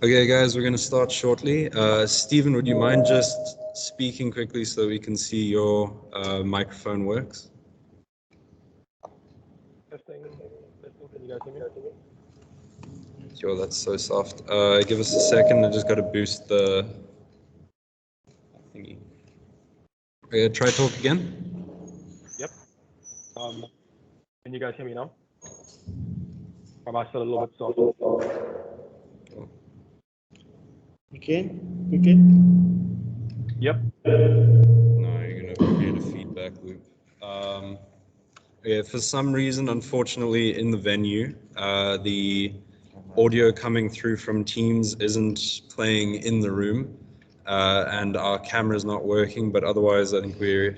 Okay, guys, we're going to start shortly. Stephen, would you mind just speaking quickly so we can see your microphone works? Testing. Can you guys hear me? Yo, that's so soft. Give us a second. I just got to boost the thingy. Okay, try talk again. Yep. Can you guys hear me now? Am I still a little bit soft? You can? Yep. No, you're going to create a feedback loop. Yeah, for some reason, unfortunately, in the venue, the audio coming through from Teams isn't playing in the room, and our camera's not working, but otherwise I think we're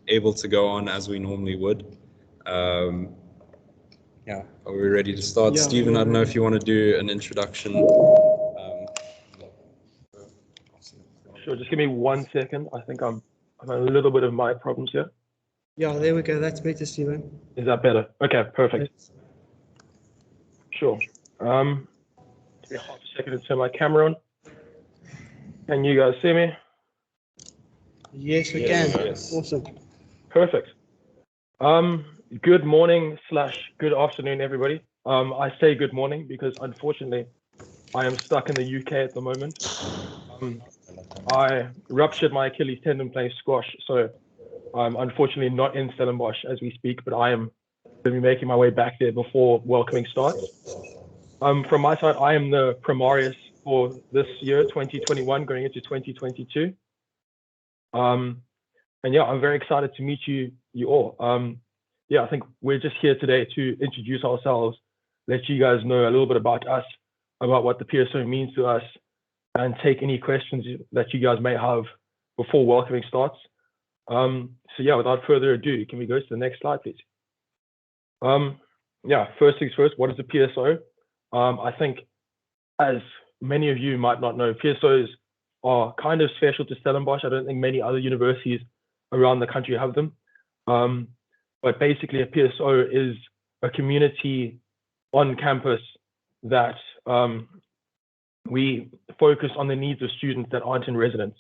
able to go on as we normally would. Yeah, are we ready to start? Yeah, Stephen, I don't know if you want to do an introduction. Sure, just give me 1 second. I think I'm having a little bit of mic problems here. Yeah, there we go. That's better, Stephen. Is that better? Okay, perfect. Yes. Sure. Give me half a second to turn my camera on. Can you guys see me? Yes, we can. Yes. Awesome. Perfect. Good morning / good afternoon, everybody. I say good morning because unfortunately I am stuck in the UK at the moment. I ruptured my Achilles tendon playing squash, so I'm unfortunately not in Stellenbosch as we speak, but I am going to be making my way back there before welcoming starts. From my side, I am the primarius for this year, 2021, going into 2022. And yeah, I'm very excited to meet you all. Yeah, I think we're just here today to introduce ourselves, let you guys know a little bit about us, about what the PSO means to us, and take any questions that you guys may have before welcoming starts. So yeah, without further ado, can we go to the next slide, please? Yeah, first things first, what is a PSO? I think as many of you might not know, PSOs are kind of special to Stellenbosch. I don't think many other universities around the country have them. But basically a PSO is a community on campus that we focus on the needs of students that aren't in residence.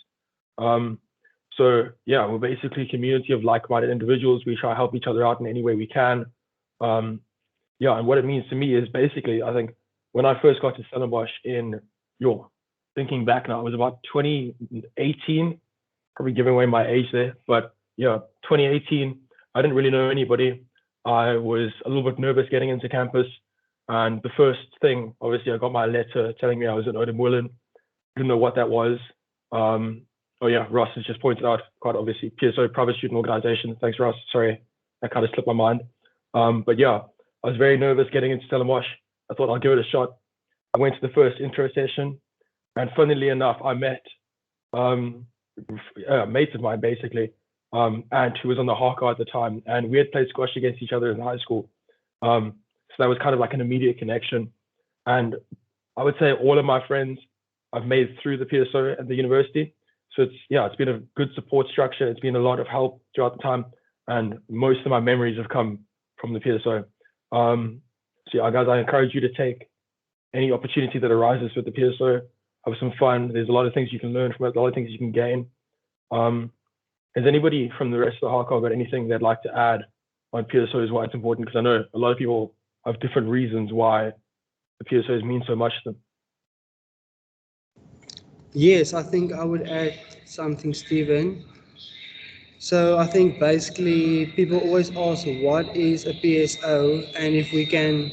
So yeah, we're basically a community of like-minded individuals. We try to help each other out in any way we can. Yeah, and what it means to me is basically, I think when I first got to Stellenbosch thinking back now, it was about 2018, probably giving away my age there, but yeah, 2018, I didn't really know anybody. I was a little bit nervous getting into campus. And the first thing, obviously, I got my letter telling me I was at Odemwillen. Didn't know what that was. Oh yeah, Ross has just pointed out, quite obviously, PSO, private student organization. Thanks, Ross. Sorry, that kind of slipped my mind. But yeah, I was very nervous getting into Stellenbosch. I thought I'll give it a shot. I went to the first intro session, and funnily enough, I met mates of mine basically, and who was on the haka at the time, and we had played squash against each other in high school. So that was kind of like an immediate connection. And I would say all of my friends I've made through the PSO at the university. So it's been a good support structure. It's been a lot of help throughout the time, and most of my memories have come from the PSO. So yeah, guys, I encourage you to take any opportunity that arises with the PSO. Have some fun. There's a lot of things you can learn from it, a lot of things you can gain. Has anybody from the rest of the haka got anything they'd like to add on PSOs, why it's important? Because I know a lot of people have different reasons why the PSOs mean so much to them. Yes, I think I would add something, Stephen. So I think basically people always ask what is a PSO, and if we can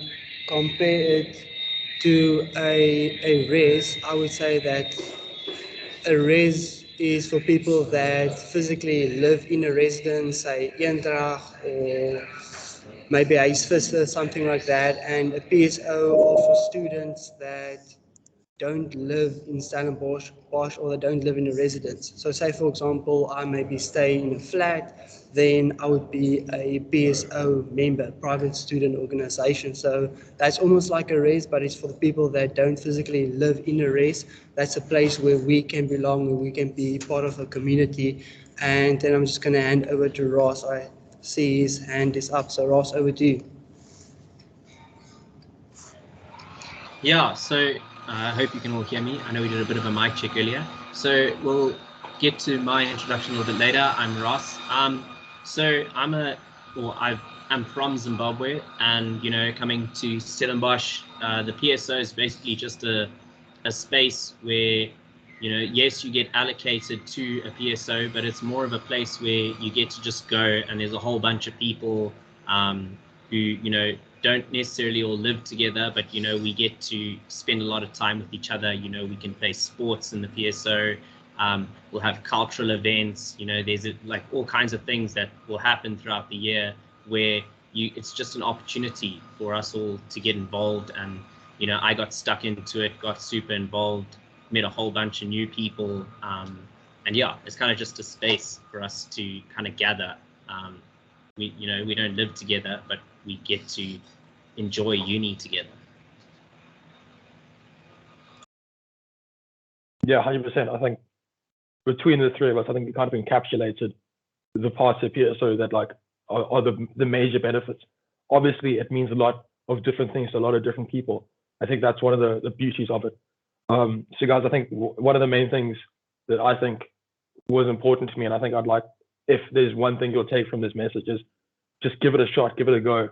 compare it to a res, I would say that a res is for people that physically live in a residence, say Eendrag or maybe huisvisser, something like that, and a PSO are for students that don't live in Stellenbosch or they don't live in a residence. So say, for example, I maybe stay in a flat, then I would be a PSO member, private student organization. So that's almost like a res, but it's for the people that don't physically live in a res. That's a place where we can belong, where we can be part of a community. And then I'm just going to hand over to Ross. I see his hand is up. So Ross, over to you. Yeah, so I hope you can all hear me. I know we did a bit of a mic check earlier. So we'll get to my introduction a little bit later. I'm Ross. So I'm from Zimbabwe, and coming to Stellenbosch, the PSO is basically just a space where yes, you get allocated to a PSO, but it's more of a place where you get to just go, and there's a whole bunch of people who don't necessarily all live together, but we get to spend a lot of time with each other. We can play sports in the PSO. We'll have cultural events. There's like all kinds of things that will happen throughout the year where it's just an opportunity for us all to get involved. And I got stuck into it, got super involved, met a whole bunch of new people, and yeah, it's kind of just a space for us to kind of gather. We don't live together, but we get to enjoy uni together. Yeah, 100%. I think between the three of us, I think we kind of encapsulated the parts of PSO that like are the major benefits. Obviously, it means a lot of different things to a lot of different people. I think that's one of the beauties of it. So guys, I think one of the main things that I think was important to me, and I think I'd like, if there's one thing you'll take from this message, is just give it a shot, give it a go.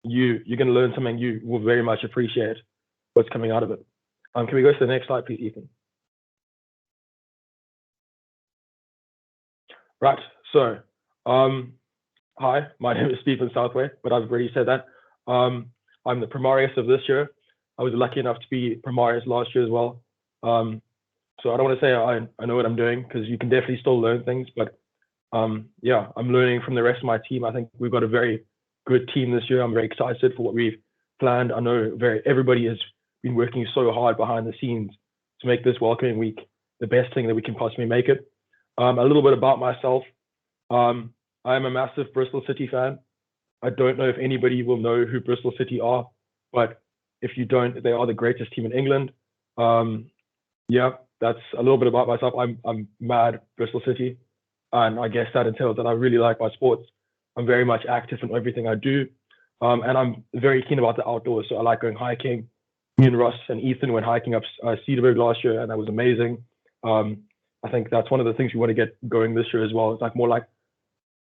You're going to learn something you will very much appreciate what's coming out of it. Can we go to the next slide, please, Ethan? Right, so, hi, my name is Stephen Southway, but I've already said that. I'm the Primarius of this year. I was lucky enough to be Primarius last year as well. So I don't want to say I know what I'm doing, because you can definitely still learn things, but yeah, I'm learning from the rest of my team. I think we've got a very good team this year. I'm very excited for what we've planned. I know everybody has been working so hard behind the scenes to make this welcoming week the best thing that we can possibly make it. A little bit about myself. I am a massive Bristol City fan. I don't know if anybody will know who Bristol City are, but if you don't, they are the greatest team in England. Yeah, that's a little bit about myself. I'm mad Bristol City, and I guess that entails that I really like my sports. I'm very much active in everything I do, and I'm very keen about the outdoors. So I like going hiking. Me and Russ and Ethan went hiking up Cedarburg last year, and that was amazing. I think that's one of the things we want to get going this year as well. It's like more like,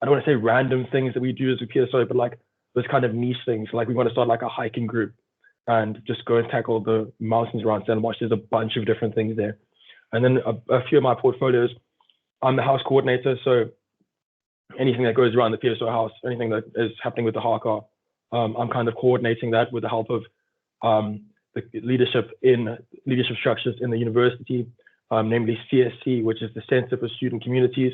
I don't want to say random things that we do as a PSO, but like those kind of niche things. Like we want to start like a hiking group and just go and tackle the mountains around Stellenbosch. There's a bunch of different things there. And then a few of my portfolios, I'm the house coordinator. So anything that goes around the PSO house, anything that is happening with the HARCA, I'm kind of coordinating that with the help of the leadership structures in the university, namely CSC, which is the Centre for Student Communities.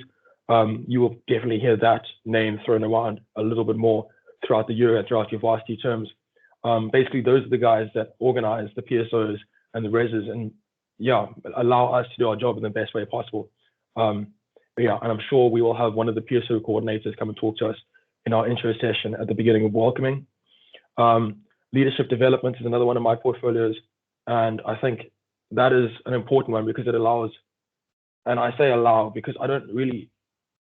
You will definitely hear that name thrown around a little bit more throughout the year and throughout your varsity terms. Basically, those are the guys that organize the PSOs and the reses and yeah, allow us to do our job in the best way possible. Yeah, and I'm sure we will have one of the PSO coordinators come and talk to us in our intro session at the beginning of welcoming. Leadership development is another one of my portfolios, and I think that is an important one because it allows, and I say allow because I don't really,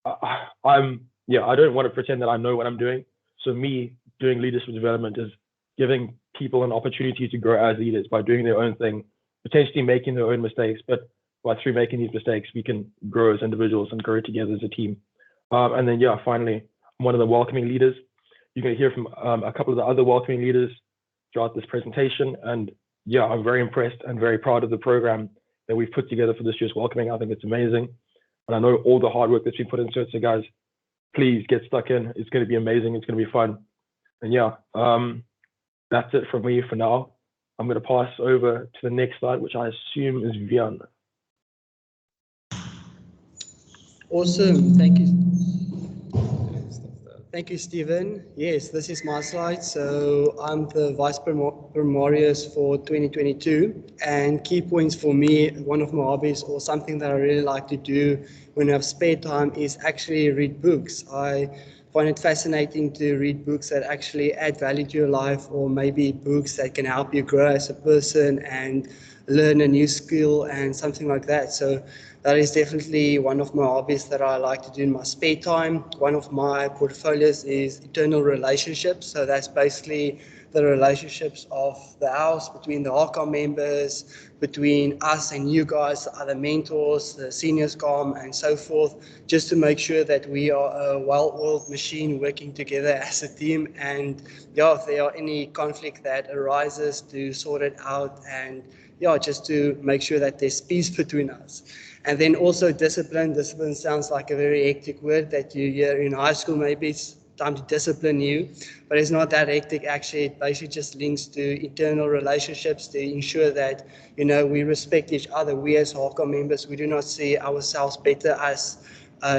I don't want to pretend that I know what I'm doing. So me doing leadership development is giving people an opportunity to grow as leaders by doing their own thing, potentially making their own mistakes, but through making these mistakes, we can grow as individuals and grow together as a team. And then, yeah, finally, I'm one of the welcoming leaders. You're going to hear from a couple of the other welcoming leaders throughout this presentation. And yeah, I'm very impressed and very proud of the program that we've put together for this year's welcoming. I think it's amazing. And I know all the hard work that's been put into it. So guys, please get stuck in. It's going to be amazing. It's going to be fun. And yeah, that's it from me for now. I'm going to pass over to the next slide, which I assume is VIAN. Awesome, thank you. Thank you, Stephen. Yes, this is my slide. So I'm the Vice-Primarius for 2022, and key points for me, one of my hobbies or something that I really like to do when I have spare time is actually read books. I find it fascinating to read books that actually add value to your life, or maybe books that can help you grow as a person and learn a new skill and something like that. So that is definitely one of my hobbies that I like to do in my spare time. One of my portfolios is internal relationships. So that's basically the relationships of the house between the HACOM members, between us and you guys, the other mentors, the seniors com, and so forth, just to make sure that we are a well-oiled machine working together as a team. And yeah, if there are any conflict that arises, to sort it out, and yeah, just to make sure that there's peace between us. And then also discipline. Discipline sounds like a very hectic word that you hear in high school. Maybe it's time to discipline you, but it's not that hectic. Actually, it basically just links to internal relationships to ensure that, you know, we respect each other. We as HACOM members, we do not see ourselves better as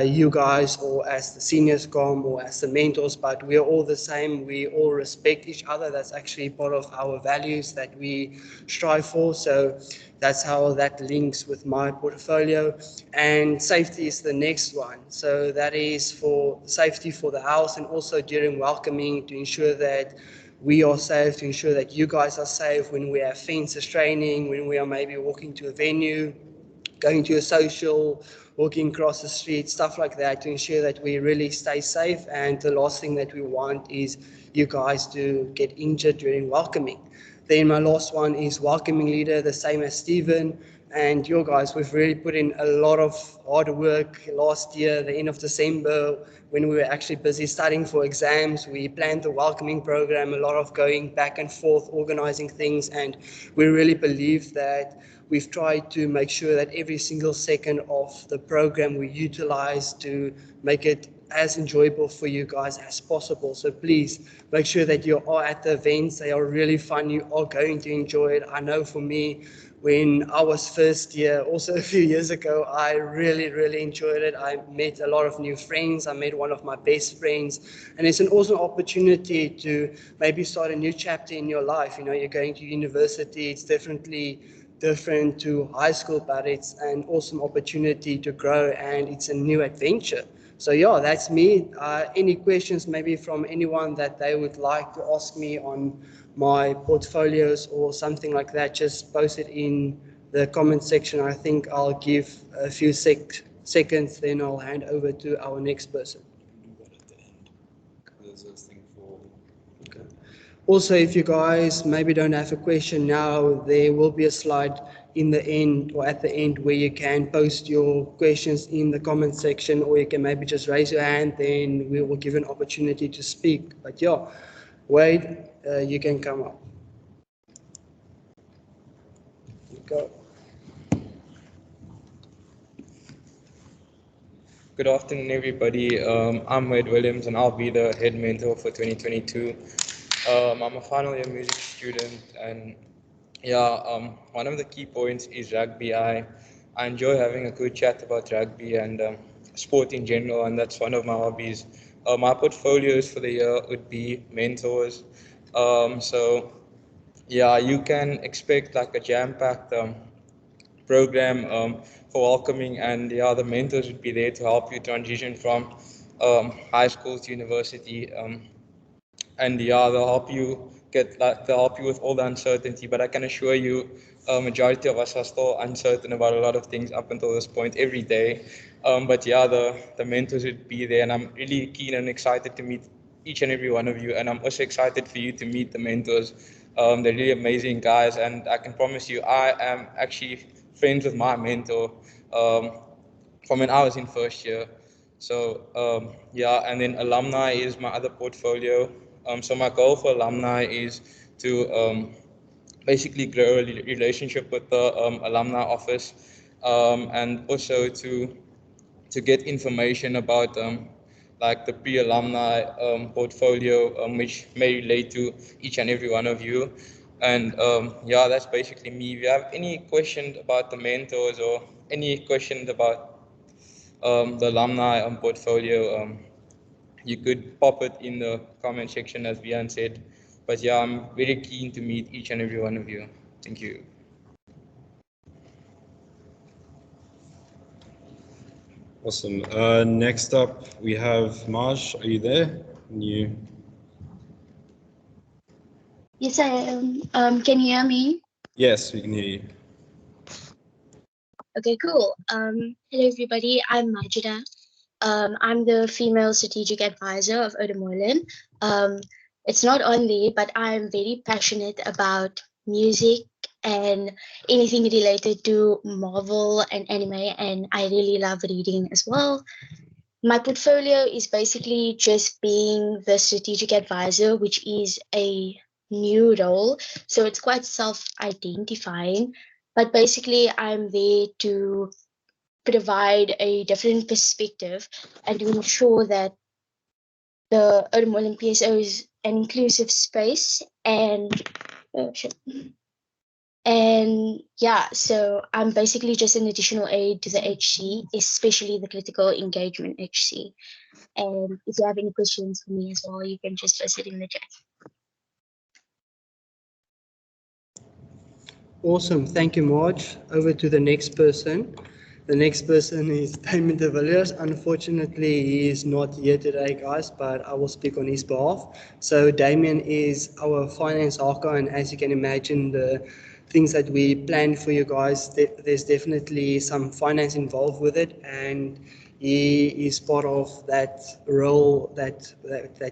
you guys or as the seniors com or as the mentors, but we are all the same. We all respect each other. That's actually part of our values that we strive for. So that's how that links with my portfolio. And safety is the next one. So that is for safety for the house and also during welcoming, to ensure that we are safe, to ensure that you guys are safe when we have fences training, when we are maybe walking to a venue, going to a social, walking across the street, stuff like that, to ensure that we really stay safe. And the last thing that we want is you guys to get injured during welcoming. Then my last one is welcoming leader, the same as Stephen. And your guys, we've really put in a lot of hard work last year, the end of December, when we were actually busy studying for exams. We planned the welcoming program, a lot of going back and forth, organizing things. And we really believe that we've tried to make sure that every single second of the program we utilize to make it as enjoyable for you guys as possible. So please make sure that you are at the events. They are really fun. You are going to enjoy it. I know for me, when I was first year, also a few years ago, I really enjoyed it. I met a lot of new friends. I met one of my best friends, and it's an awesome opportunity to maybe start a new chapter in your life. You know, you're going to university. It's definitely different to high school, but it's an awesome opportunity to grow, and it's a new adventure. So yeah, that's me. Any questions maybe from anyone that they would like to ask me on my portfolios or something like that, just post it in the comment section. I think I'll give a few seconds, then I'll hand over to our next person. Okay. Also, if you guys maybe don't have a question now, there will be a slide in the end or at the end where you can post your questions in the comment section, or you can maybe just raise your hand, then we will give you an opportunity to speak. But yeah, Wade, you can come up. Go. Good afternoon, everybody. I'm Wade Williams, and I'll be the head mentor for 2022. I'm a final year music student, and yeah, one of the key points is rugby. I enjoy having a good chat about rugby and sport in general, and that's one of my hobbies. My portfolios for the year would be mentors. So yeah, you can expect like a jam-packed program for welcoming, and yeah, the mentors would be there to help you transition from high school to university, and yeah, they'll help you with all the uncertainty. But I can assure you, majority of us are still uncertain about a lot of things up until this point every day. But yeah, the mentors would be there, and I'm really keen and excited to meet each and every one of you, and I'm also excited for you to meet the mentors. They're really amazing guys, and I can promise you, I am actually friends with my mentor from when I was in first year. So yeah, and then alumni is my other portfolio. So my goal for alumni is to basically grow a relationship with the alumni office, and also to get information about like the pre-alumni portfolio, which may relate to each and every one of you. And yeah, that's basically me. If you have any questions about the mentors or any questions about the alumni portfolio, you could pop it in the comment section, as VIAN said. But yeah, I'm very keen to meet each and every one of you. Thank you. Awesome. Next up, we have Maj. Are you there? Yes, I am. Can you hear me? Yes, we can hear you. Okay, cool. Hello everybody, I'm MAAJIDAH. I'm the female strategic advisor of OOSTHUIZEN. It's not only, but I'm very passionate about music and anything related to Marvel and anime, and I really love reading as well. My portfolio is basically just being the strategic advisor, which is a new role. So it's quite self-identifying, but basically I'm there to provide a different perspective and to ensure that the OOSTHUIZEN PSO is an inclusive space and yeah, so I'm basically just an additional aid to the HC, especially the critical engagement HC. And if you have any questions for me as well, you can just post it in the chat. Awesome. Thank you, Marge. Over to the next person. The next person is Damien de Villiers. Unfortunately, he is not here today, guys, but I will speak on his behalf. So Damien is our finance hawker, and as you can imagine, the things that we planned for you guys, there's definitely some finance involved with it, and he is part of that role that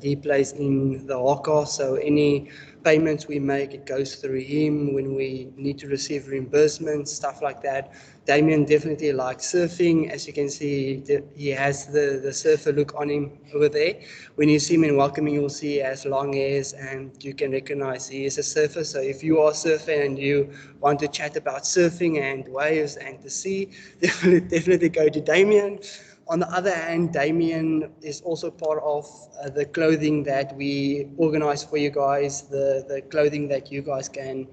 he plays in the hawker. So any payments we make, it goes through him. When we need to receive reimbursements, stuff like that. Damien definitely likes surfing. As you can see, he has the surfer look on him over there. When you see him in welcoming, you'll see he has long hairs, and you can recognize he is a surfer. So if you are surfing and you want to chat about surfing and waves and the sea, definitely go to Damien. On the other hand, Damien is also part of the clothing that we organize for you guys, the clothing that you guys can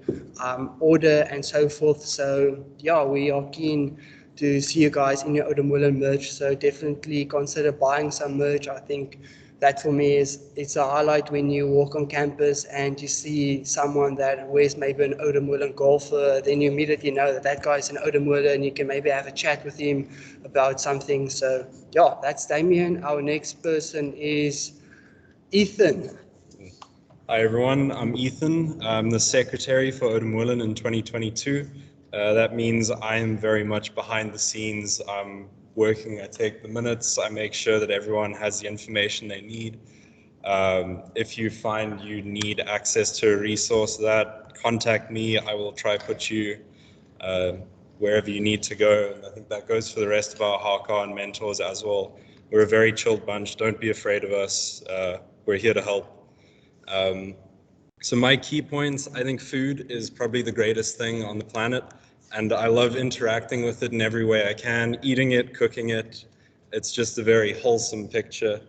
order and so forth. So yeah, we are keen to see you guys in your OOSTHUIZEN merch. So definitely consider buying some merch. I think that for me it's a highlight when you walk on campus and you see someone that wears maybe an OOSTHUIZEN golfer, then you immediately know that that guy's an OOSTHUIZEN, and you can maybe have a chat with him about something. So yeah, that's Damien. Our next person is Ethan. Hi everyone, I'm Ethan. I'm the secretary for OOSTHUIZEN in 2022. That means I am very much behind the scenes. I'm working, I take the minutes, I make sure that everyone has the information they need. If you find you need access to a resource, that contact me. I will try put you wherever you need to go. And I think that goes for the rest of our Haka and mentors as well. We're a very chilled bunch. Don't be afraid of us. We're here to help. So my key points, I think food is probably the greatest thing on the planet, and I love interacting with it in every way I can, eating it, cooking it. It's just a very wholesome picture.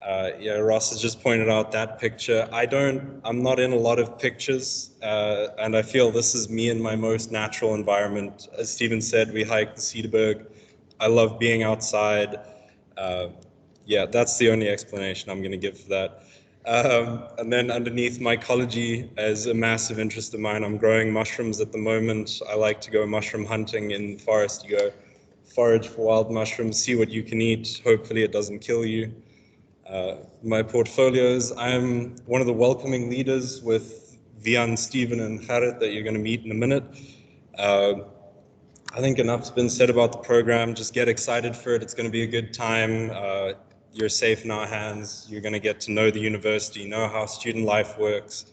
Yeah, Ross has just pointed out that picture. I'm not in a lot of pictures, and I feel this is me in my most natural environment. As Stephen said, we hiked the Cedarburg. I love being outside. Yeah, that's the only explanation I'm going to give for that. And then underneath, mycology is a massive interest of mine. I'm growing mushrooms at the moment. I like to go mushroom hunting in the forest. You go forage for wild mushrooms, see what you can eat. Hopefully it doesn't kill you. My portfolios, I'm one of the welcoming leaders with VIAN, Stephen, and GERRIT that you're going to meet in a minute. I think enough's been said about the program. Just get excited for it. It's going to be a good time. You're safe in our hands. You're going to get to know the university, know how student life works.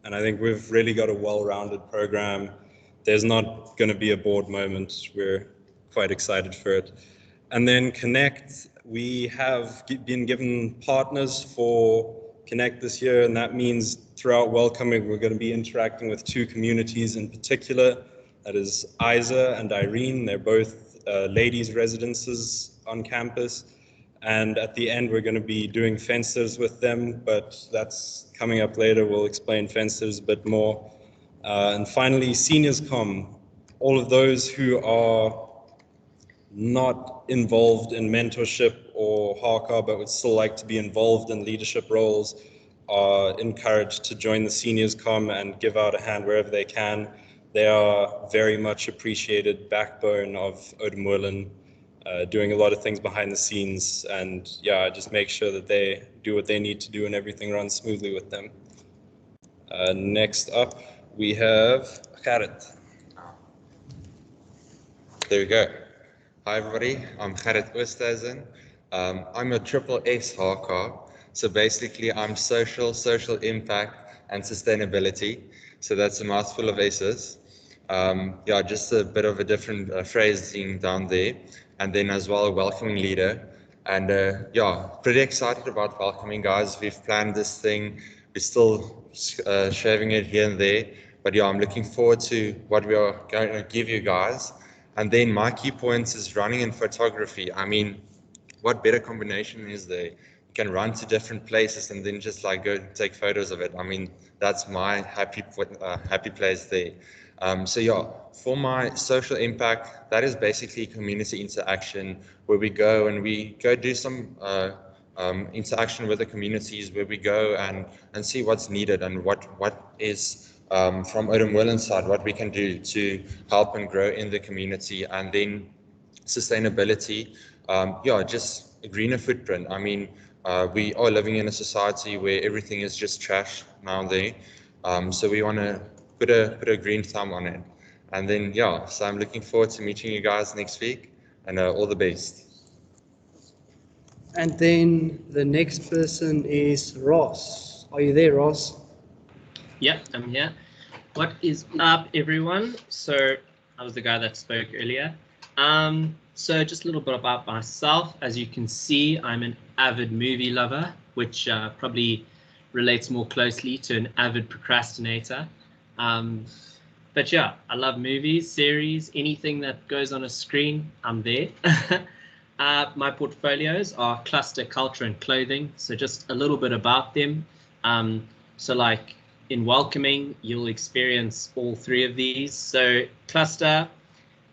And I think we've really got a well-rounded program. There's not going to be a bored moment. We're quite excited for it. And then Connect, we have been given partners for Connect this year, and that means throughout welcoming, we're going to be interacting with two communities in particular. That is Isa and Irene. They're both ladies' residences on campus. And at the end, we're going to be doing fences with them, but that's coming up later. We'll explain fences a bit more. And finally, Seniors Com. All of those who are not involved in mentorship or Haka, but would still like to be involved in leadership roles, are encouraged to join the Seniors Com and give out a hand wherever they can. They are very much appreciated backbone of OOSTHUIZEN, doing a lot of things behind the scenes, and yeah, just make sure that they do what they need to do and everything runs smoothly with them. Next up, we have GERRIT. There we go. Hi everybody, I'm GERRIT OOSTHUIZEN. I'm a triple S hardcore. So basically I'm social impact and sustainability. So that's a mouthful of S's. Yeah, just a bit of a different phrasing down there. And then as well, a welcoming leader. And yeah, pretty excited about welcoming guys. We've planned this thing. We're still shaving it here and there. But yeah, I'm looking forward to what we are going to give you guys. And then my key points is running and photography. I mean, what better combination is there? You can run to different places and then just like go take photos of it. I mean, that's my happy place there. So yeah, for my social impact, that is basically community interaction where we go and we go do some interaction with the communities, where we go and see what's needed and what is from Oudtshoorn's side, what we can do to help and grow in the community. And then sustainability, yeah, just a greener footprint. I mean, we are living in a society where everything is just trash now and there. So we want to put a green thumb on it. And then, yeah, so I'm looking forward to meeting you guys next week, and all the best. And then the next person is Ross. Are you there, Ross? Yep, I'm here. What is up, everyone? So I was the guy that spoke earlier. So just a little bit about myself. As you can see, I'm an avid movie lover, which probably relates more closely to an avid procrastinator. But yeah, I love movies, series, anything that goes on a screen, I'm there. My portfolios are cluster, culture, and clothing. So just a little bit about them. So like in welcoming, you'll experience all three of these. So cluster,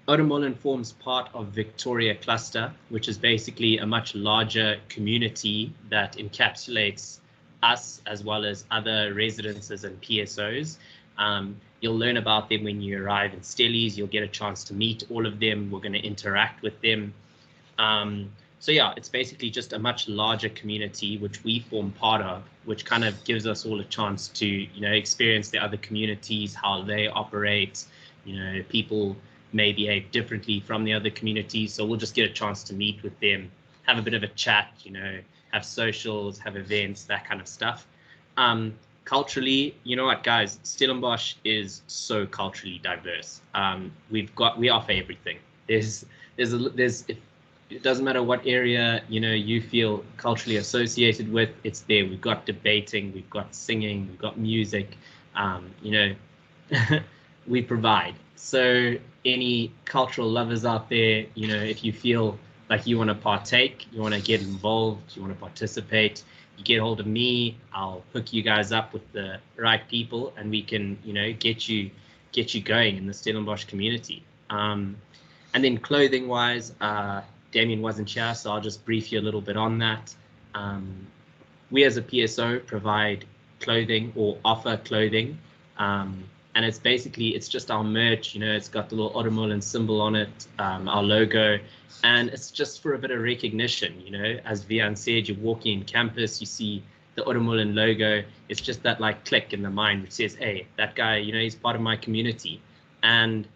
Oudtshoorn forms part of Victoria Cluster, which is basically a much larger community that encapsulates us as well as other residences and PSOs. You'll learn about them when you arrive in Stellies. You'll get a chance to meet all of them. We're going to interact with them. So yeah, it's basically just a much larger community which we form part of, which kind of gives us all a chance to, you know, experience the other communities, how they operate. You know, people may behave differently from the other communities, so we'll just get a chance to meet with them, have a bit of a chat, you know, have socials, have events, that kind of stuff. Culturally, you know what, guys, Stellenbosch is so culturally diverse. We offer everything. It doesn't matter what area, you know, you feel culturally associated with, it's there. We've got debating, we've got singing, we've got music, you know, we provide. So any cultural lovers out there, you know, if you feel like you want to partake, you want to get involved, you want to participate, you get hold of me, I'll hook you guys up with the right people, and we can, you know, get you going in the Stellenbosch community. And then clothing wise, Damian wasn't here, so I'll just brief you a little bit on that. We as a PSO provide clothing or offer clothing. And it's basically, it's just our merch, you know, it's got the little Oudtshoorn symbol on it, our logo, and it's just for a bit of recognition, you know. As VIAN said, you're walking in campus, you see the Oudtshoorn logo, it's just that like click in the mind which says, hey, that guy, you know, he's part of my community. And,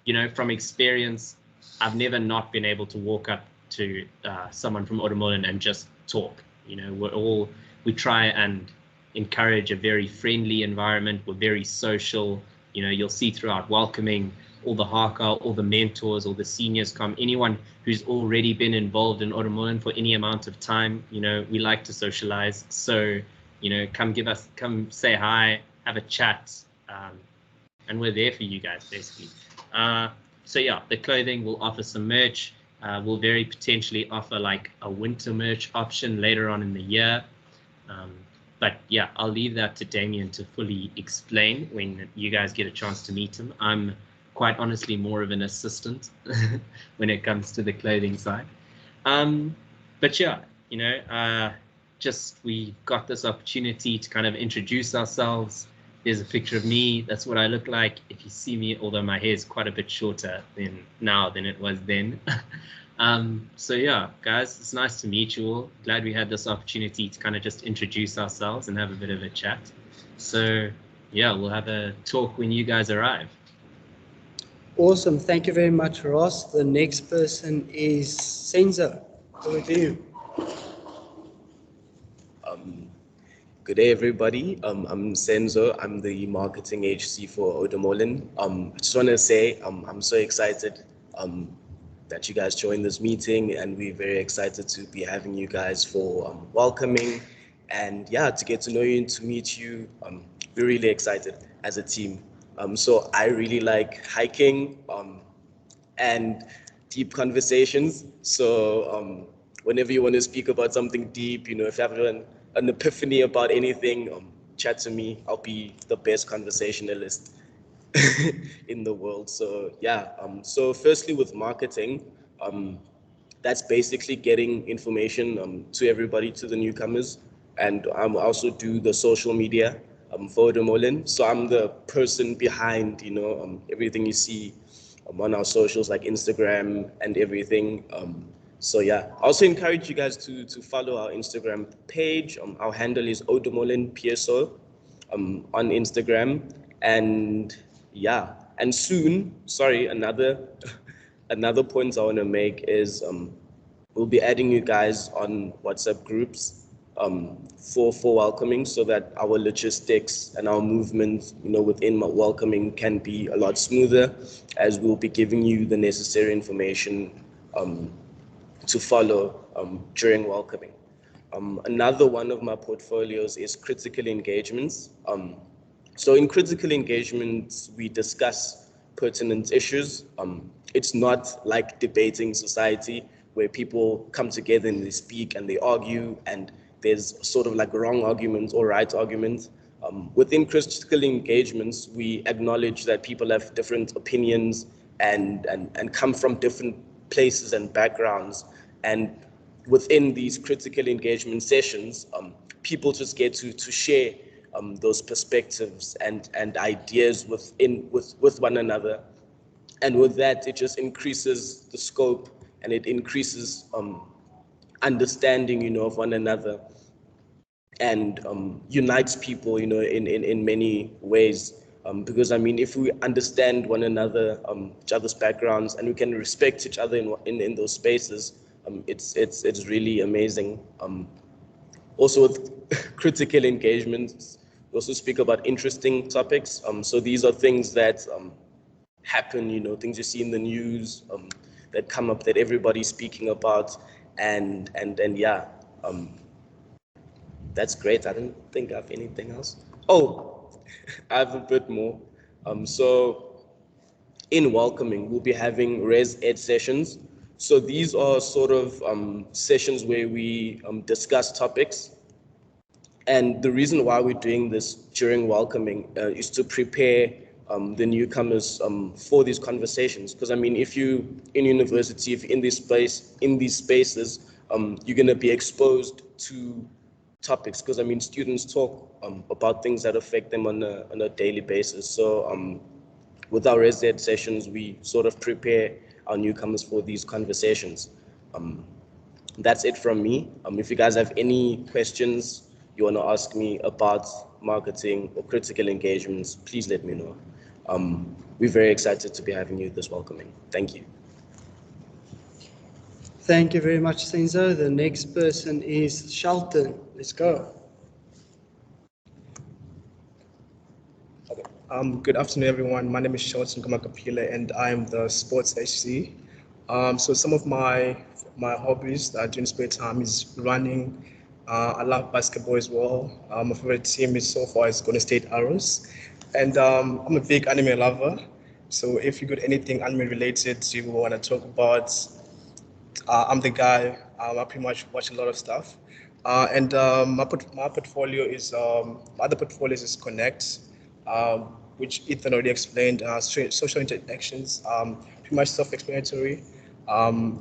you know, from experience, I've never not been able to walk up to someone from Oudtshoorn and just talk. You know, we try and encourage a very friendly environment. We're very social. You know, you'll see throughout welcoming, all the haka, all the mentors, all the seniors come, anyone who's already been involved in Oudtshoorn for any amount of time. You know, we like to socialize. So, you know, come say hi, have a chat, and we're there for you guys, basically. So yeah, the clothing, will offer some merch. We'll very potentially offer like a winter merch option later on in the year. But yeah, I'll leave that to Damian to fully explain when you guys get a chance to meet him. I'm quite honestly more of an assistant when it comes to the clothing side. But yeah, you know, just we got this opportunity to kind of introduce ourselves. There's a picture of me. That's what I look like. If you see me, although my hair is quite a bit shorter now than it was then. So yeah, guys, it's nice to meet you all. Glad we had this opportunity to kind of just introduce ourselves and have a bit of a chat. So yeah, we'll have a talk when you guys arrive. Awesome. Thank you very much, Ross. The next person is Senzo. Over to you. Good day, everybody. I'm Senzo. I'm the marketing HC for Odomolin. I just want to say I'm so excited that you guys joined this meeting, and we're very excited to be having you guys for welcoming, and yeah, to get to know you and to meet you. We're really excited as a team. So I really like hiking and deep conversations. So whenever you want to speak about something deep, if you have an epiphany about anything, chat to me. I'll be the best conversationalist in the world. So yeah, so firstly with marketing, that's basically getting information to everybody, to the newcomers, and I also do the social media for Odomolin. So I'm the person behind, everything you see on our socials like Instagram and everything. So yeah, I also encourage you guys to follow our Instagram page. Our handle is Odomolin PSO on Instagram. And yeah, and soon, another point I want to make is we'll be adding you guys on WhatsApp groups for welcoming, so that our logistics and our movement, within welcoming can be a lot smoother, as we'll be giving you the necessary information to follow during welcoming. Another one of my portfolios is critical engagements. So in critical engagements, we discuss pertinent issues. It's not like debating society where people come together and they speak and they argue, and there's sort of like wrong arguments or right arguments. Within critical engagements, we acknowledge that people have different opinions and come from different places and backgrounds. And within these critical engagement sessions, people just get to share those perspectives and ideas with one another. And with that, it just increases the scope, and it increases understanding, of one another, and unites people, in many ways. Because if we understand one another, each other's backgrounds, and we can respect each other in those spaces, it's really amazing. Also with critical engagements, we also speak about interesting topics. So these are things that happen, things you see in the news, that come up, that everybody's speaking about, and yeah, that's great. I don't think I have anything else. Oh, I have a bit more. So in welcoming, we'll be having res ed sessions. So these are sort of sessions where we discuss topics. And the reason why we're doing this during welcoming is to prepare the newcomers for these conversations. Because if you in university, if you're in these spaces, you're going to be exposed to topics. Because students talk about things that affect them on a daily basis. So with our res ed sessions, we sort of prepare our newcomers for these conversations. That's it from me. If you guys have any questions you want to ask me about marketing or critical engagements, please let me know. We're very excited to be having you this welcoming. Thank you. Thank you very much, Senzo. The next person is Shelton. Let's go. Good afternoon, everyone. My name is Shelton NGOMAKAPILE, and I'm the sports HC. So some of my hobbies that I do in spare time is running. I love basketball as well. My favorite team so far is Golden State Arrows, and I'm a big anime lover. So if you got anything anime related you want to talk about, I'm the guy. I pretty much watch a lot of stuff. And my portfolio is my other portfolios is Connect, which Ethan already explained. Social interactions, pretty much self-explanatory.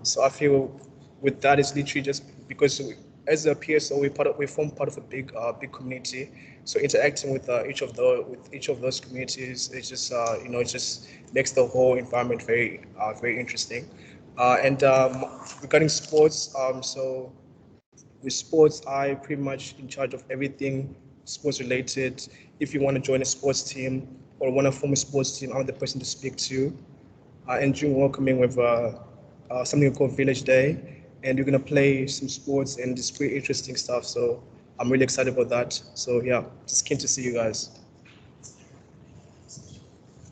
So I feel with that is literally just because as a PSO we form part of a big community. So interacting with each of those communities, it just it just makes the whole environment very interesting. And regarding sports, so with sports, I pretty much in charge of everything sports related. If you want to join a sports team or want to form a sports team, I'm the person to speak to. and during welcoming with something called Village Day, and you're gonna play some sports and it's pretty interesting stuff. So I'm really excited about that. So yeah, just keen to see you guys.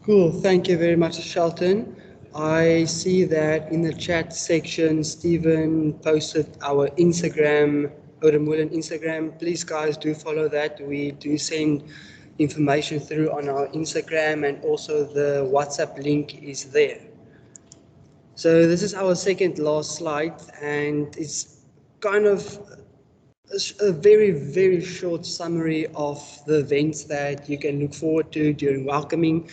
Cool, thank you very much, Shelton. I see that in the chat section, Stephen posted our Instagram, Oudemolin Instagram. Please, guys, do follow that. We do send information through on our Instagram, and also the WhatsApp link is there. So this is our second last slide, and it's kind of a very, very short summary of the events that you can look forward to during welcoming.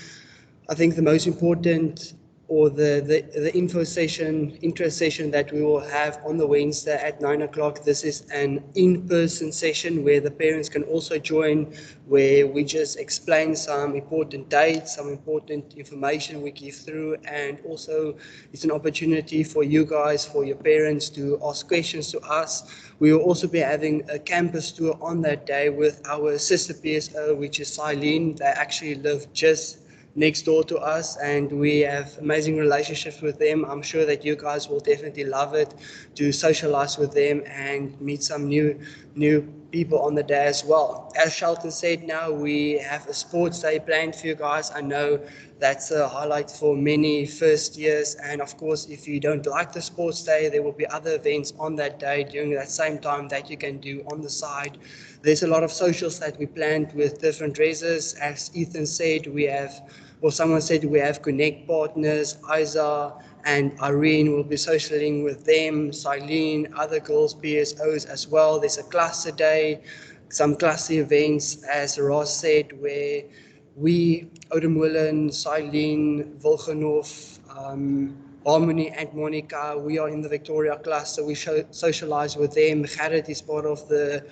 I think the most important, or the intro session that we will have on the Wednesday at 9 o'clock. This is an in-person session where the parents can also join, where we just explain some important dates, some important information we give through, and also it's an opportunity for you guys, for your parents to ask questions to us. We will also be having a campus tour on that day with our sister PSO, which is Silene. They actually live just next door to us, and we have amazing relationships with them. I'm sure that you guys will definitely love it to socialize with them and meet some new people on the day as well. As Shelton said, now we have a sports day planned for you guys. I know that's a highlight for many first years, and of course, if you don't like the sports day, there will be other events on that day during that same time that you can do on the side. There's a lot of socials that we planned with different races. As Ethan said, we have, or someone said, we have Connect partners. Isa and Irene will be socialing with them, Silene, other girls, PSOs as well. There's a cluster day, some cluster events, as Ross said, where we, Oudemolin, Silene, Wilgenhof, Harmony and Monica, we are in the Victoria cluster. We socialize with them. GERRIT is part of the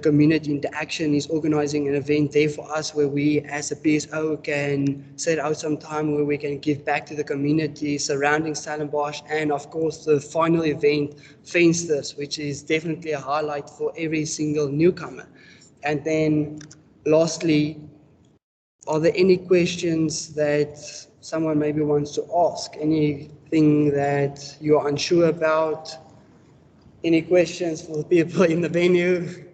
community interaction, is organizing an event there for us where we as a PSO can set out some time where we can give back to the community surrounding Stellenbosch. And of course the final event, Fensters, which is definitely a highlight for every single newcomer. And then lastly, are there any questions that someone maybe wants to ask? Anything that you're unsure about? Any questions for the people in the venue?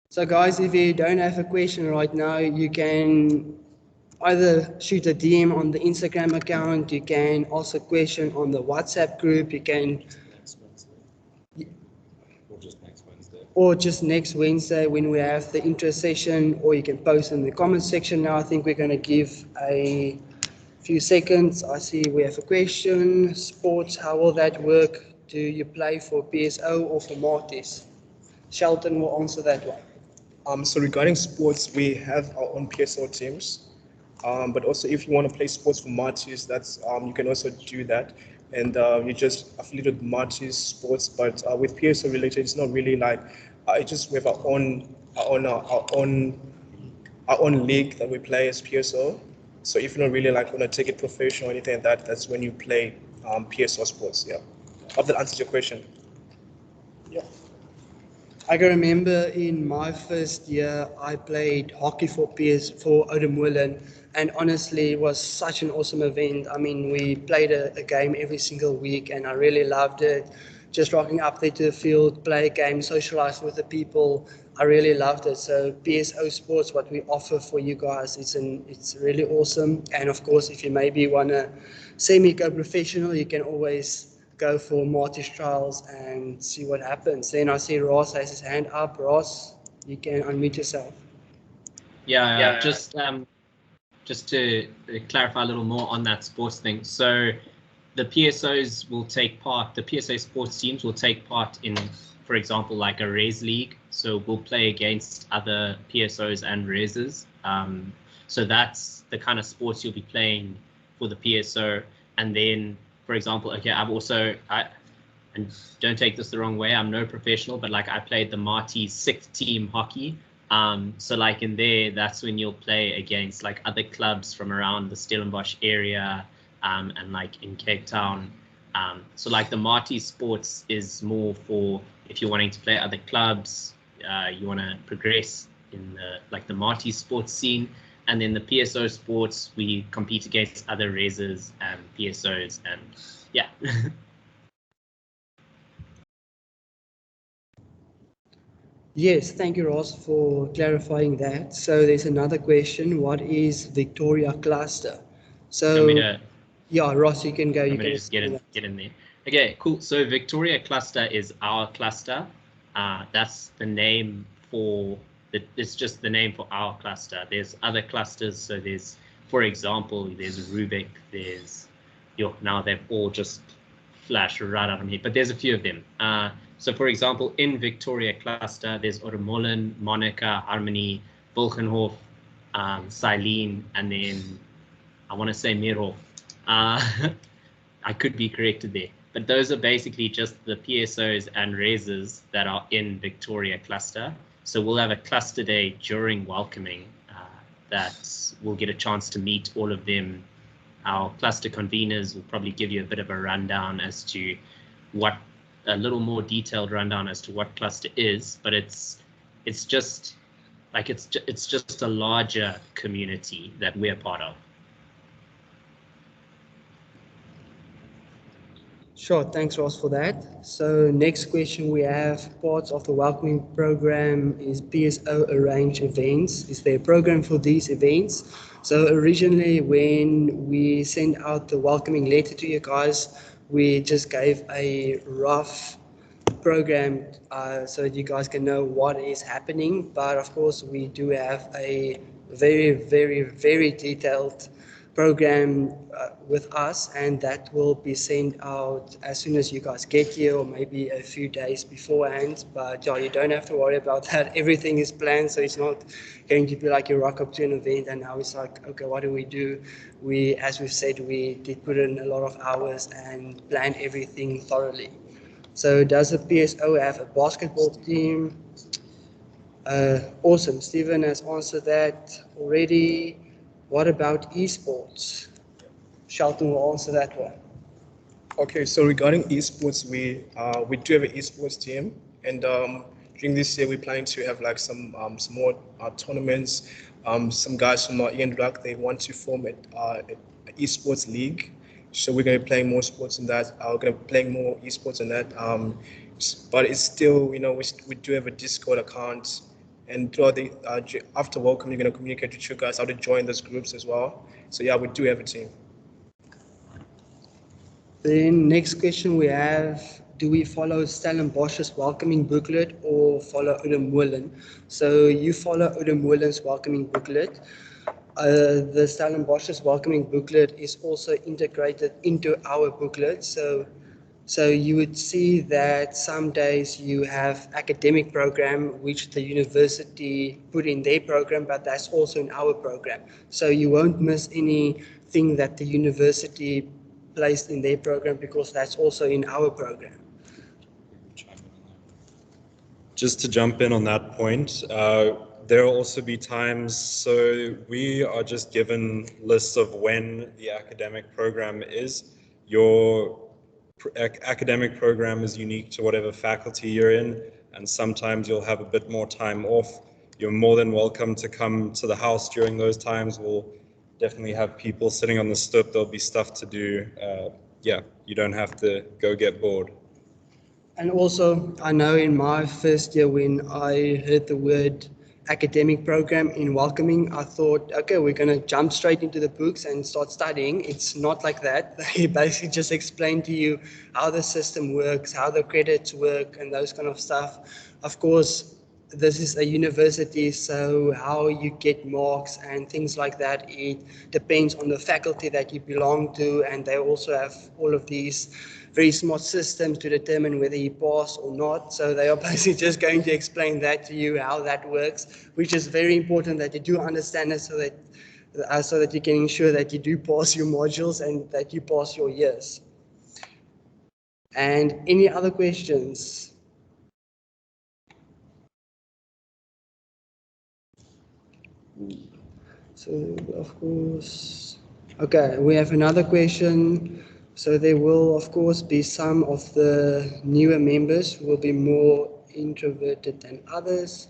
So guys, if you don't have a question right now, you can either shoot a DM on the Instagram account, you can ask a question on the WhatsApp group, you can... Or just next Wednesday when we have the intro session, or you can post in the comments section. Now I think we're going to give a few seconds. I see we have a question. Sports, how will that work? Do you play for PSO or for Martis? Shelton will answer that one. So regarding sports, we have our own PSO teams, but also if you want to play sports for Martis, that's you can also do that, and you just affiliate with Martis Sports. But with PSO related, it's not really like it's just we have our own league that we play as PSO. So if you're not really like want to take it professional or anything like that, that's when you play PSO sports. Yeah, hope that answers your question. Yeah. I can remember in my first year, I played hockey for Oudemolin, and honestly, it was such an awesome event. I mean, we played a game every single week, and I really loved it. Just rocking up there to the field, play a game, socialize with the people. I really loved it. So PSO Sports, what we offer for you guys, it's really awesome. And of course, if you maybe want to semi-go professional, you can always go for Martis trials and see what happens. Then I see Ross has his hand up. Ross, you can unmute yourself. Yeah. Just to clarify a little more on that sports thing. So the PSOs will take part, the PSO sports teams will take part in, for example, like a res league. So we'll play against other PSOs and reses. So that's the kind of sports you'll be playing for the PSO. And then, for example, okay, and don't take this the wrong way, I'm no professional, but like I played the Martis 6th team hockey. So like in there, that's when you'll play against like other clubs from around the Stellenbosch area, and like in Cape Town. So like the Martis sports is more for if you're wanting to play other clubs, you want to progress in the Martis sports scene. And then the PSO sports, we compete against other reses and PSOs, and yeah. Yes, thank you, Ross, for clarifying that. So there's another question. What is Victoria cluster? So yeah, Ross, you can go. You can just get in there. Okay, cool. So Victoria cluster is our cluster. That's the name for it's just the name for our cluster. There's other clusters. So there's, for example, there's Rubik. There's now they've all just flashed right out of me, but there's a few of them. So for example, in Victoria cluster, there's Oudtshoorn, Monica, Harmony, Volkenhof, Silene, and then I want to say Miro. I could be corrected there, but those are basically just the PSOs and reses that are in Victoria cluster. So we'll have a cluster day during welcoming that we'll get a chance to meet all of them. Our cluster conveners will probably give you a bit of a rundown as to a little more detailed rundown as to what cluster is, but it's just a larger community that we're part of. Sure, thanks, Ross, for that. So next question we have, parts of the welcoming program is PSO arrange events. Is there a program for these events? So originally when we sent out the welcoming letter to you guys, we just gave a rough program so that you guys can know what is happening. But of course, we do have a very, very, very detailed program with us, and that will be sent out as soon as you guys get here, or maybe a few days beforehand. But yeah, you don't have to worry about that. Everything is planned, so it's not going to be like you rock up to an event and now it's like, okay, what do we do? As we've said, we did put in a lot of hours and planned everything thoroughly. So does the PSO have a basketball team? Awesome, Stephen has answered that already. What about esports? Shelton will answer that one. Okay, so regarding esports, we do have an esports team, and during this year we're planning to have like some more tournaments. Some guys from Ian Druck, they want to form an esports league, so we're going to be playing more sports in that. We're going to be playing more esports in that. But it's still, we do have a Discord account. And throughout the after welcome, you're going to communicate with you guys how to join those groups as well. So yeah, we do have a team. Then next question we have, do we follow Stellenbosch's welcoming booklet or follow Oudtshoorn? So you follow Oudtshoorn's welcoming booklet. The Stellenbosch's welcoming booklet is also integrated into our booklet. So you would see that some days you have academic program, which the university put in their program, but that's also in our program. So you won't miss anything that the university placed in their program because that's also in our program. Just to jump in on that point, there will also be times, so we are just given lists of when the academic program is. Your academic program is unique to whatever faculty you're in, and sometimes you'll have a bit more time off. You're more than welcome to come to the house during those times. We'll definitely have people sitting on the stoep. There'll be stuff to do. Yeah, you don't have to go get bored. And also, I know in my first year when I heard the word academic program in welcoming, I thought, okay, we're going to jump straight into the books and start studying. It's not like that. They basically just explain to you how the system works, how the credits work, and those kind of stuff. Of course, this is a university, so how you get marks and things like that, it depends on the faculty that you belong to, and they also have all of these very smart systems to determine whether you pass or not. So they are basically just going to explain that to you, how that works, which is very important that you do understand it so that you can ensure that you do pass your modules and that you pass your years. And any other questions? So, of course, okay, we have another question. So there will, of course, be some of the newer members who will be more introverted than others.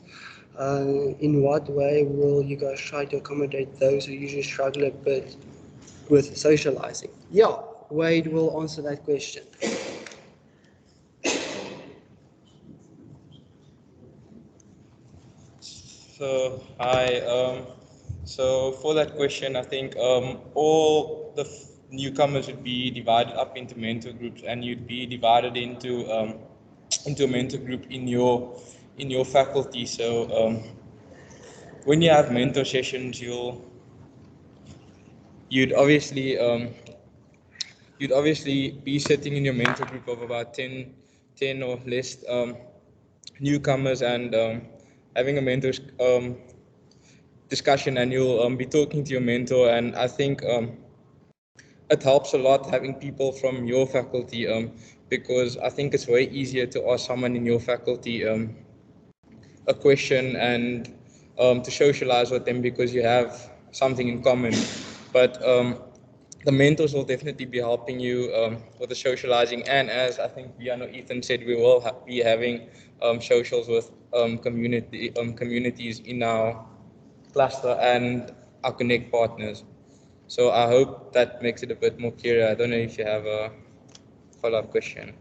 In what way will you guys try to accommodate those who usually struggle a bit with socializing? Yeah, Wade will answer that question. So so for that question, I think all the newcomers would be divided up into mentor groups, and you'd be divided into a mentor group in your faculty. So when you have mentor sessions, you'd obviously be sitting in your mentor group of about 10 or less newcomers, and having a mentor's discussion, and you'll be talking to your mentor. And I think it helps a lot having people from your faculty, because I think it's way easier to ask someone in your faculty a question and to socialize with them because you have something in common. But the mentors will definitely be helping you with the socializing, and as I think VIAN or Ethan said, we will be having socials with communities in our cluster and our Connect partners. So I hope that makes it a bit more clear. I don't know if you have a follow-up question.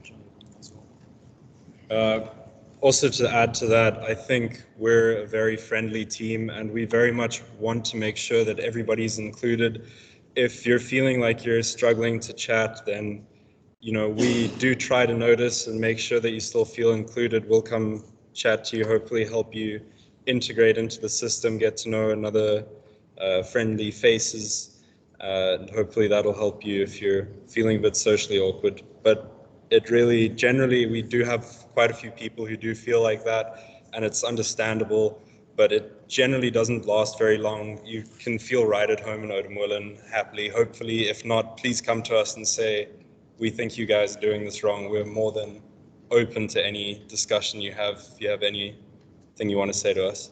Also to add to that, I think we're a very friendly team and we very much want to make sure that everybody's included. If you're feeling like you're struggling to chat, then we do try to notice and make sure that you still feel included. We'll come chat to you, hopefully help you integrate into the system, get to know another friendly faces, and hopefully that'll help you if you're feeling a bit socially awkward. But it really, generally, we do have quite a few people who do feel like that, and it's understandable, but it generally doesn't last very long. You can feel right at home in Oudtshoorn happily. Hopefully, if not, please come to us and say, we think you guys are doing this wrong. We're more than open to any discussion you have, if you have anything you want to say to us.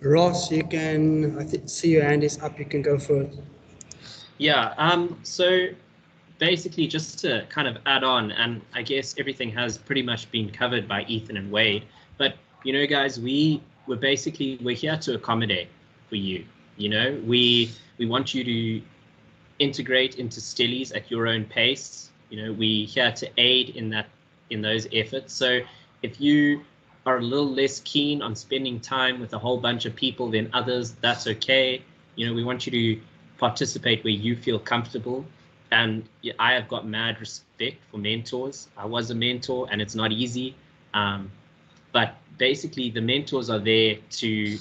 Ross, you can, I see your hand is up, you can go for it. Yeah, so basically just to kind of add on, and I guess everything has pretty much been covered by Ethan and Wade, but guys, we're here to accommodate for you. We want you to integrate into Stellies at your own pace. We're here to aid in those efforts. So if you are a little less keen on spending time with a whole bunch of people than others, that's okay. We want you to participate where you feel comfortable. And I have got mad respect for mentors. I was a mentor and it's not easy. But basically the mentors are there to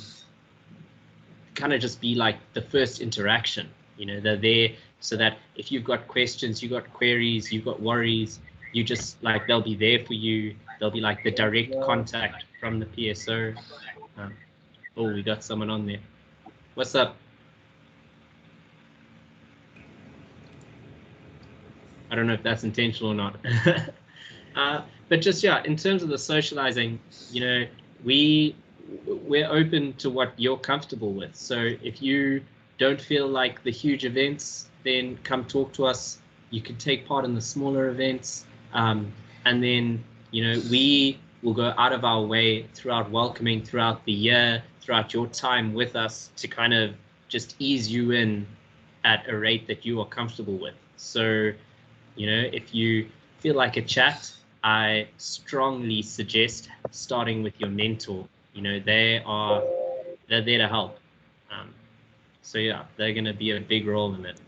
kind of just be like the first interaction. They're there so that if you've got questions, you've got queries, you've got worries, you just they'll be there for you. They'll be like the direct contact from the PSO. Oh, we got someone on there. What's up? I don't know if that's intentional or not. But just, in terms of the socializing, we're open to what you're comfortable with. So if you don't feel like the huge events, then come talk to us. You can take part in the smaller events. And then, we will go out of our way throughout welcoming, throughout the year, throughout your time with us to kind of just ease you in at a rate that you are comfortable with. So, if you feel like a chat, I strongly suggest starting with your mentor. They're there to help. So yeah, they're going to be a big role in it.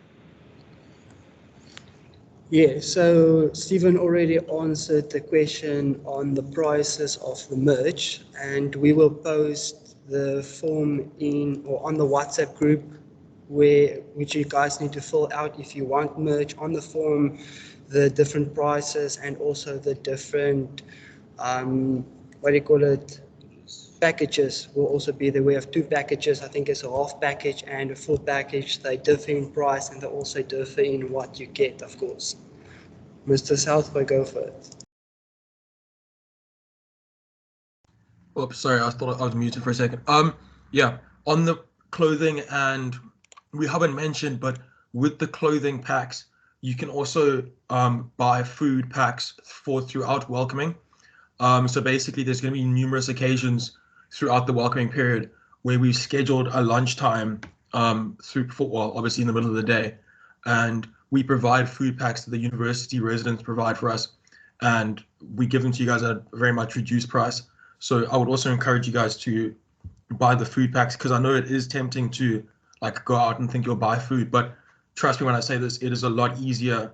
Yeah, so Stephen already answered the question on the prices of the merch, and we will post the form on the WhatsApp group which you guys need to fill out if you want merch. On the form, the different prices and also the different packages will also be there. We have two packages. I think it's a half package and a full package. They differ in price and they also differ in what you get, of course. Mr. Southway, go for it. Oops, sorry, I thought I was muted for a second. Yeah, on the clothing, and we haven't mentioned, but with the clothing packs, you can also buy food packs throughout welcoming. So basically, there's going to be numerous occasions throughout the welcoming period where we've scheduled a lunchtime obviously in the middle of the day, and we provide food packs that the university residents provide for us, and we give them to you guys at a very much reduced price. So I would also encourage you guys to buy the food packs, because I know it is tempting to like go out and think you'll buy food, but trust me when I say this, it is a lot easier,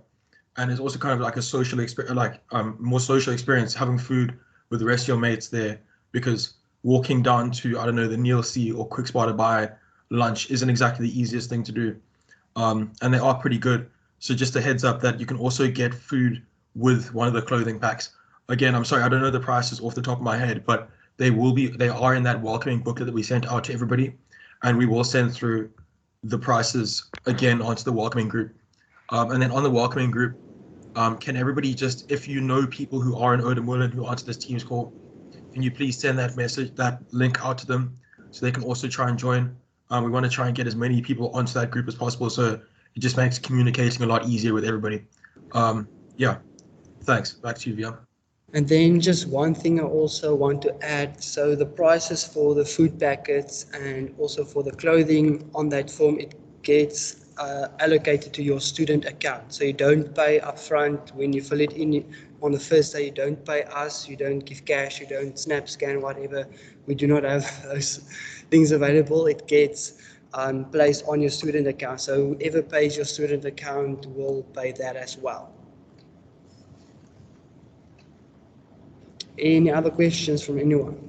and it's also kind of like a social experience, like more social experience having food with the rest of your mates there, because walking down to, I don't know, the Neil C or Quick Spot to buy lunch isn't exactly the easiest thing to do, and they are pretty good. So just a heads up that you can also get food with one of the clothing packs. Again, I'm sorry, I don't know the prices off the top of my head, but they are in that welcoming booklet that we sent out to everybody, and we will send through the prices again onto the welcoming group. And then on the welcoming group, can everybody just, if you know people who are in Oudtshoorn who answer this Teams call, can you please send that link out to them so they can also try and join? We want to try and get as many people onto that group as possible, so it just makes communicating a lot easier with everybody. Yeah, thanks. Back to you, VIAN. And then just one thing I also want to add, so the prices for the food packets and also for the clothing on that form, it gets allocated to your student account. So you don't pay upfront when you fill it in on the first day. You don't pay us, you don't give cash, you don't snap scan, whatever. We do not have those things available. It gets placed on your student account. So whoever pays your student account will pay that as well. Any other questions from anyone?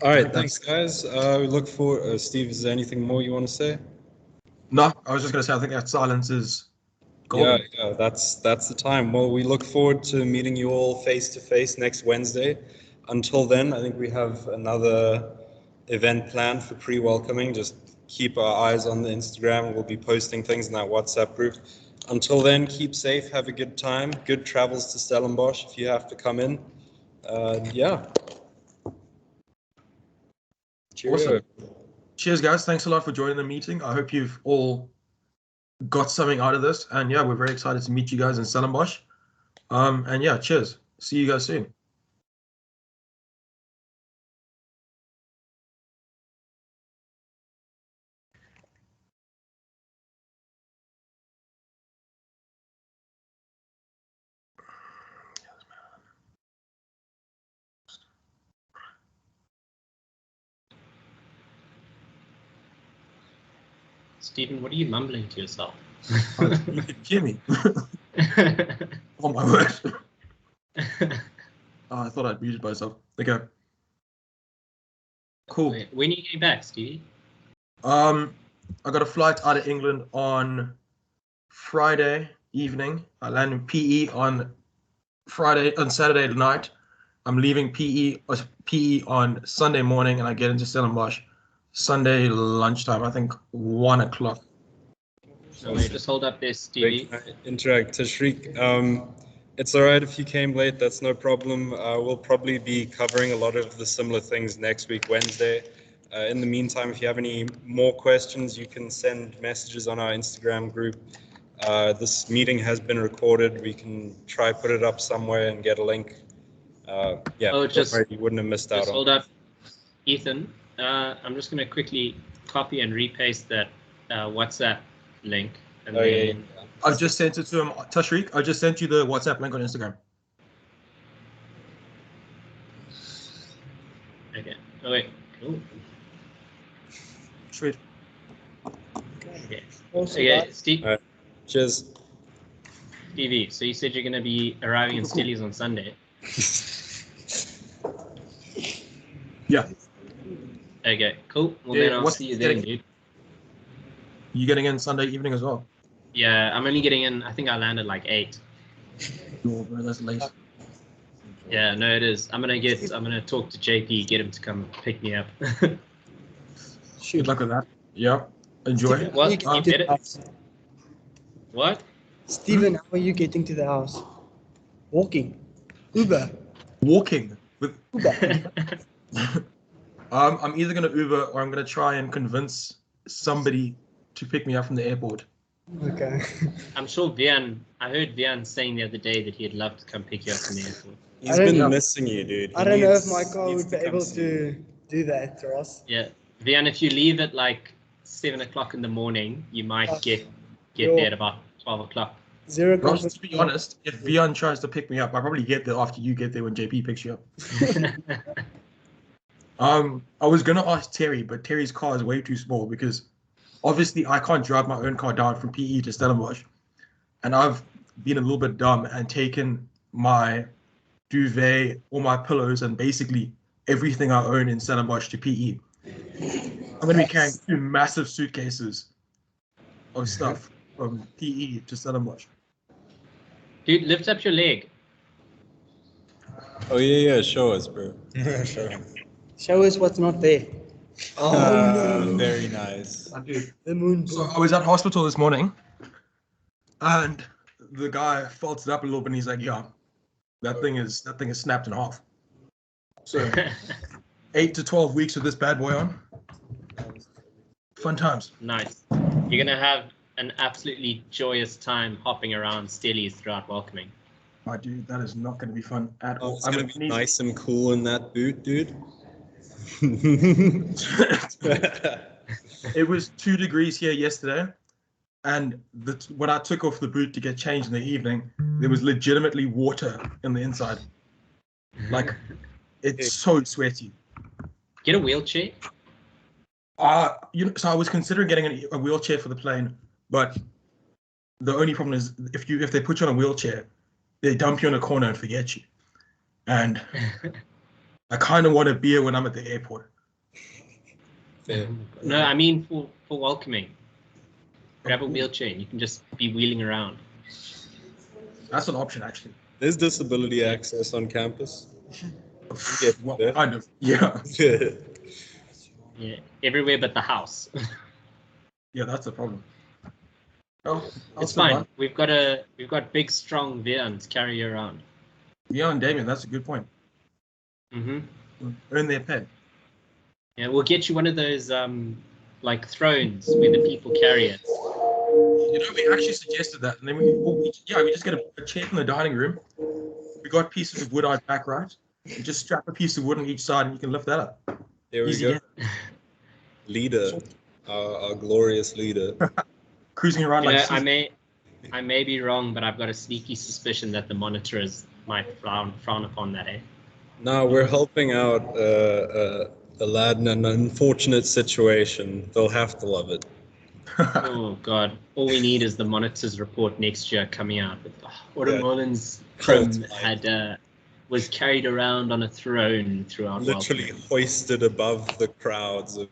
All right, thanks, guys. We look for Steve. Is there anything more you want to say? No, I was just going to say I think that silence is golden. Yeah, that's the time. Well, we look forward to meeting you all face to face next Wednesday. Until then, I think we have another event planned for pre-welcoming. Just keep our eyes on the Instagram. We'll be posting things in that WhatsApp group. Until then, keep safe, have a good time. Good travels to Stellenbosch if you have to come in. Yeah. Cheers. Awesome. Cheers, guys. Thanks a lot for joining the meeting. I hope you've all got something out of this. And yeah, we're very excited to meet you guys in Stellenbosch. And yeah, cheers. See you guys soon. Stephen, what are you mumbling to yourself? You can hear me. Oh my word. I thought I'd muted myself. Okay. Cool. Wait, when are you getting back, Stevie? I got a flight out of England on Friday evening. I land in PE on Saturday night. I'm leaving PE on Sunday morning, and I get into Stellenbosch Sunday lunchtime. I think 1 o'clock. So wait, just hold up there, Stevie. Interact. Tashriq, it's all right if you came late. That's no problem. We'll probably be covering a lot of the similar things next week, Wednesday. In the meantime, if you have any more questions, you can send messages on our Instagram group. This meeting has been recorded. We can try put it up somewhere and get a link. Yeah, oh, just you wouldn't have missed out on. Hold up, Ethan. I'm just going to quickly copy and repaste that WhatsApp link. And then... yeah. I've just sent it to him. Tashriq, I just sent you the WhatsApp link on Instagram. Okay. Oh, wait. Cool. Sweet. Okay. Awesome, Okay, guys. Steve. Cheers. Stevie, so you said you're going to be arriving in Stillies on Sunday. Yeah. Okay, cool. Well, Yeah, then I'll see you then, dude. You getting in Sunday evening as well? Yeah, I'm only getting in. I think I landed like 8. Oh, bro, that's late. Yeah, no, it is. I'm gonna talk to JP, get him to come pick me up. Good luck with that. Yeah. Enjoy. What? How are You you getting to did the it? house? What? Stephen, how are you getting to the house? Walking. Uber. Walking with. Uber. I'm either gonna Uber or I'm gonna try and convince somebody to pick me up from the airport. Okay. I'm sure VIAN, I heard VIAN saying the other day that he'd love to come pick you up from the airport. He's don't been know. missing you, dude. I He don't know if needs- my car needs would be come able see you. to do that, Ross. Yeah, VIAN, if you leave at like 7 o'clock in the morning, you might get Yo. there at about 12 o'clock. Zero Ross, confidence. to be honest, if VIAN tries to pick me up, I probably get there after you get there when JP picks you up. I was gonna ask Terry, but Terry's car is way too small because obviously I can't drive my own car down from PE to Stellenbosch, and I've been a little bit dumb and taken my duvet, all my pillows, and basically everything I own in Stellenbosch to PE. I'm gonna be carrying 2 massive suitcases of stuff from PE to Stellenbosch. Dude, lift up your leg. Oh yeah, show us, bro. Sure. Show us what's not there. Very nice. The moon. So I was at hospital this morning, and the guy felt it up a little bit, and he's like, "Yeah, that thing is snapped in half." So 8 to 12 weeks with this bad boy on. Fun times. Nice. You're going to have an absolutely joyous time hopping around Stellies throughout welcoming. My dude, that is not going to be fun at Oh, all. it's gonna be nice and cool in that boot, dude. It was 2 degrees here yesterday, and when I took off the boot to get changed in the evening, there was legitimately water in the inside. Like, it's so sweaty. Get a wheelchair. So I was considering getting a wheelchair for the plane, but the only problem is if they put you on a wheelchair, they dump you in a corner and forget you. And I kind of want a beer when I'm at the airport. Fair. No, I mean for welcoming. Grab a wheelchair and you can just be wheeling around. That's an option, actually. There's disability access on campus. Well, kind of, yeah. Yeah, everywhere but the house. Yeah, that's the problem. Oh, It's fine. We've got big, strong VIAN to carry you around. Yeah, and Damien, that's a good point. Earn their pay. Yeah, we'll get you one of those like thrones where the people carry it. You know, we actually suggested that, and then we just get a chair from the dining room. We got pieces of wood out back, right? You just strap a piece of wood on each side, and you can lift that up. There we Easy go. Leader, our glorious leader. Cruising around You like. know, I may be wrong, but I've got a sneaky suspicion that the monitors might frown upon that, eh? No, we're helping out a lad in an unfortunate situation. They'll have to love it. Oh God! All we need is the monitors report next year coming out. Automolin's Prim was carried around on a throne throughout. Literally hoisted above the crowds of